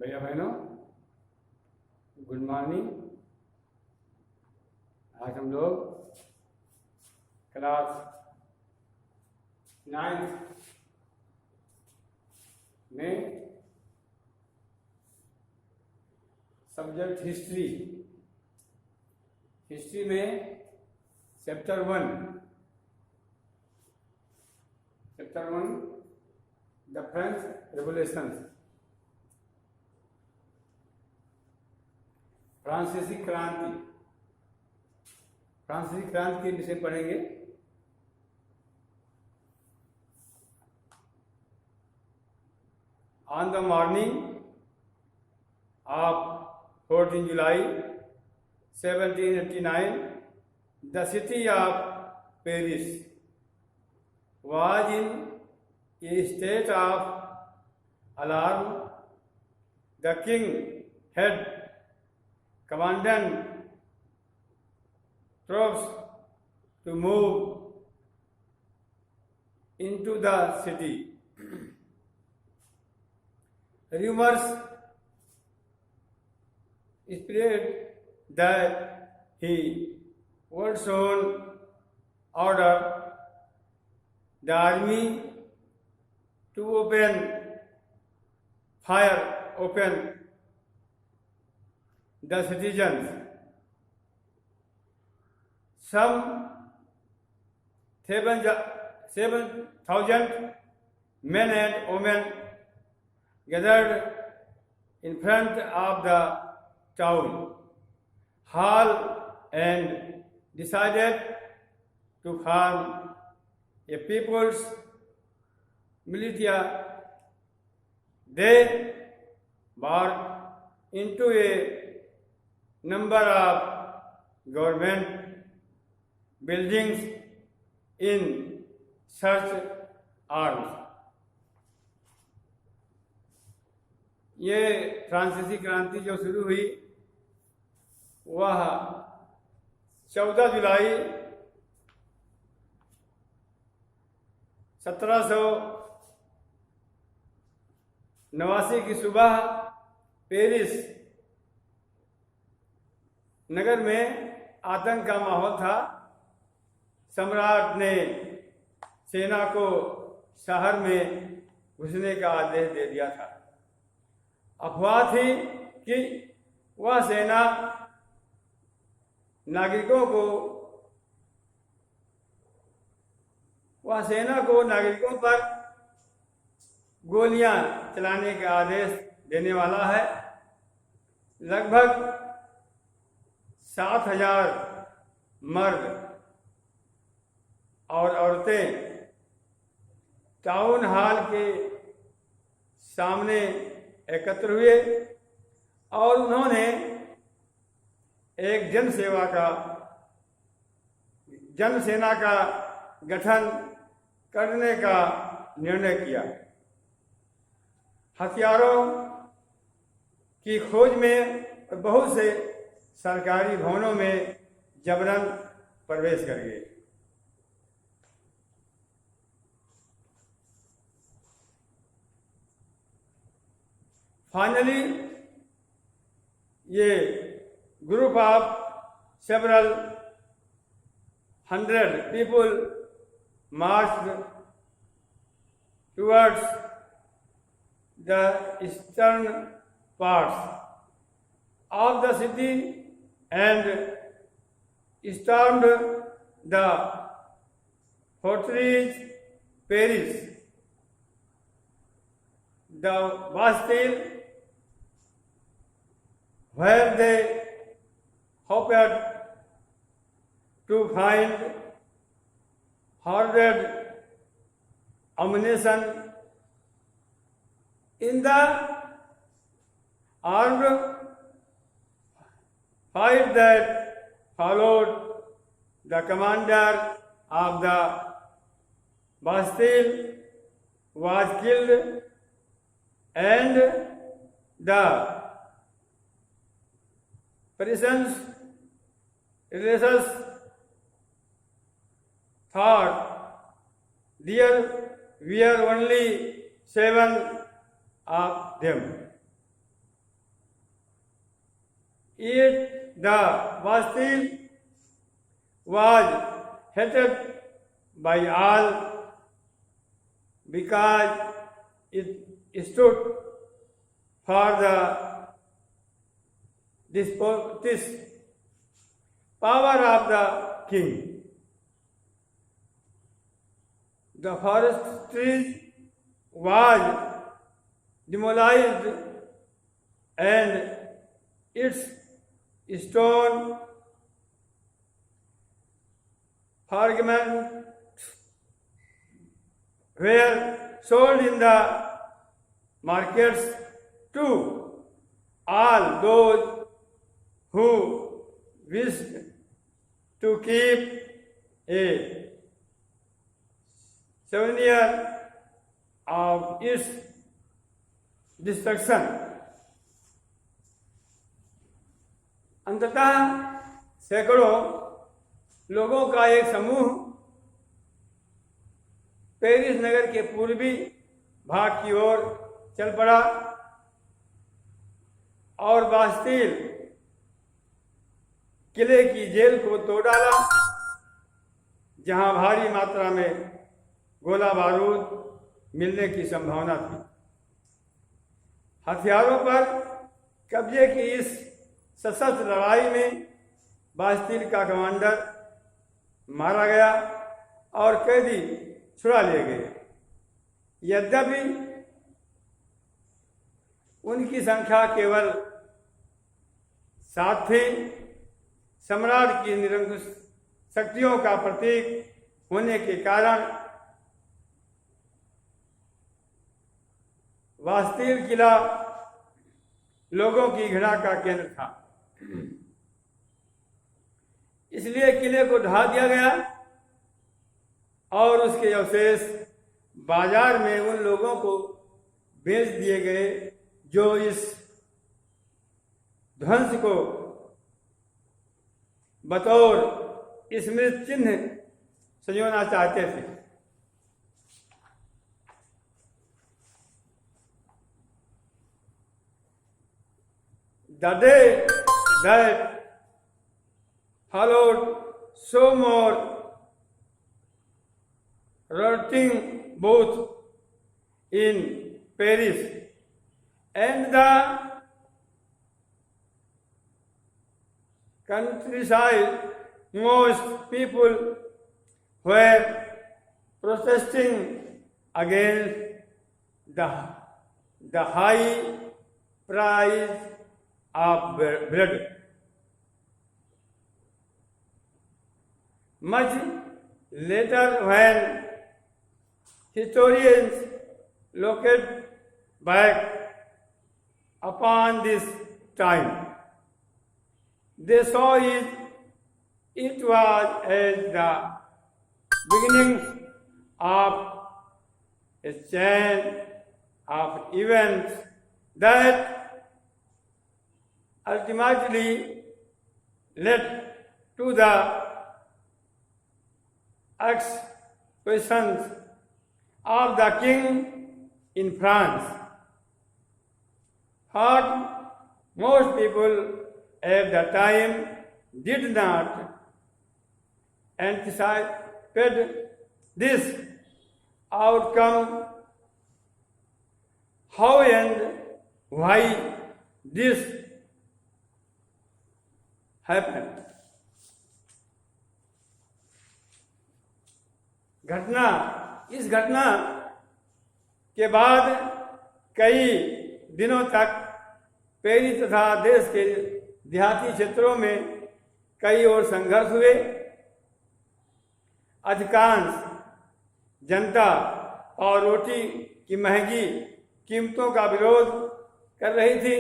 भैया बहनों, good morning. आज हम लोग क्लास 9 में सब्जेक्ट हिस्ट्री में चैप्टर 1 द फ्रेंच रेवोल्यूशन, फ्रांसीसी क्रांति के विषय पढ़ेंगे। On the morning of 14 July 1789, the city of Paris was in a state of alarm. The king had commanded troops to move into the city. Rumors spread that he would soon order the army to open fire upon the citizens. Some 7,000 men and women gathered in front of the town hall and decided to form a people's militia. They marched into a number of government buildings in search arms. ये फ्रांसीसी क्रांति जो शुरू हुई वह 14 जुलाई 1789 की सुबह Paris नगर में आतंक का माहौल था। सम्राट ने सेना को शहर में घुसने का आदेश दे दिया था। अफवाह थी कि वह सेना नागरिकों पर गोलियां चलाने का आदेश देने वाला है। लगभग 7,000 मर्द और औरतें टाउन हॉल के सामने एकत्र हुए और उन्होंने एक जनसेना का गठन करने का निर्णय किया। हथियारों की खोज में बहुत से सरकारी भवनों में जबरन प्रवेश कर गए। फाइनली ये group of several hundred people marched towards the eastern parts of the city and stormed the fortress Paris. The Bastille, where they hoped to find hoarded ammunition. In the armed fight that followed, the commander of the Bastille was killed and the prisoners thought there were only 7 of them. Yet the Vastil was hated by all because it stood for the this power of the king. The forest trees was demolished and its stone fragments were sold in the markets to all those who wished to keep a souvenir of its destruction. अंततः सैकड़ों लोगों का एक समूह Paris नगर के पूर्वी भाग की ओर चल पड़ा और बास्तील किले की जेल को तोड़ डाला, जहां भारी मात्रा में गोला बारूद मिलने की संभावना थी। हथियारों पर कब्जे की इस सशस्त्र लड़ाई में बास्तील का कमांडर मारा गया और कैदी छुड़ा लिए गए। यद्यपि उनकी संख्या केवल 7 थी, सम्राट की निरंकुश शक्तियों का प्रतीक होने के कारण बास्तील किला लोगों की घृणा का केंद्र था। इसलिए किले को ढा दिया गया और उसके अवशेष बाजार में उन लोगों को बेच दिए गए जो इस ध्वंस को बतौर स्मृति चिन्ह संजोना चाहते थे। The day that followed saw more rioting both in Paris and the countryside. Most people were protesting against the high price of blood. Much later, when historians looked back upon this time, they saw it was as the beginning of a chain of events that ultimately led to the executions of the king in France. What most people at the time did not anticipate this outcome. How and why this happened? इस घटना के बाद कई दिनों तक Paris तथा देश के देहाती क्षेत्रों में कई और संघर्ष हुए। अधिकांश जनता और रोटी की महंगी कीमतों का विरोध कर रही थी।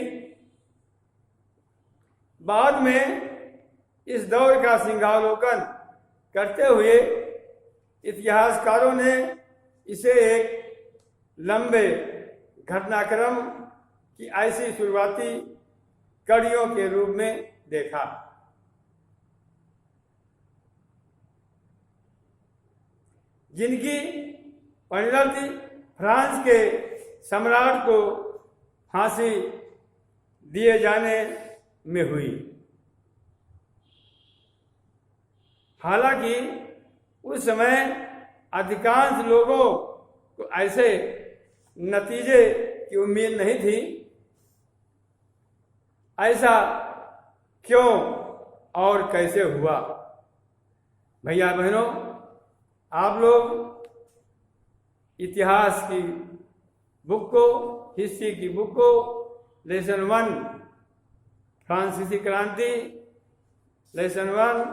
बाद में इस दौर का सिंहावलोकन करते हुए इतिहासकारों ने इसे एक लंबे घटनाक्रम की ऐसी शुरुआती कड़ियों के रूप में देखा। जिनकी परिणति फ्रांस के सम्राट को फांसी दिए जाने में हुई। हालांकि उस समय अधिकांश लोगों को ऐसे नतीजे की उम्मीद नहीं थी। ऐसा क्यों और कैसे हुआ? भैया बहनों, आप लोग इतिहास की बुक को, हिस्ट्री की बुक को, लेसन 1 फ्रांसीसी क्रांति, लेसन 1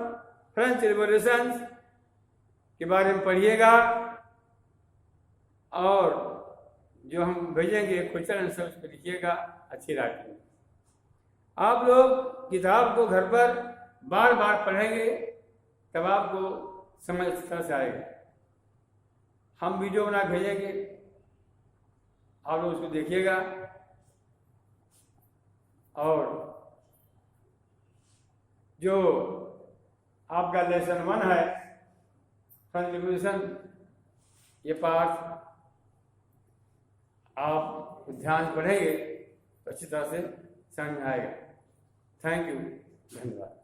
फ्रेंच रिवॉल्यूशन के बारे में पढ़िएगा, और जो हम भेजेंगे क्वेश्चन आंसर उस पर लिखिएगा अच्छी राइटिंग में। आप लोग किताब को घर पर बार बार पढ़ेंगे तब आपको समझ से आएगा। हम वीडियो बना भेजेंगे, आप लोग उसको देखिएगा, और जो आपका लेसन 1 है फ्रेंच रिवॉल्यूशन, ये पाठ आप ध्यान पढ़ेंगे तो अच्छी तरह से समझ में आएगा। थैंक यू, धन्यवाद।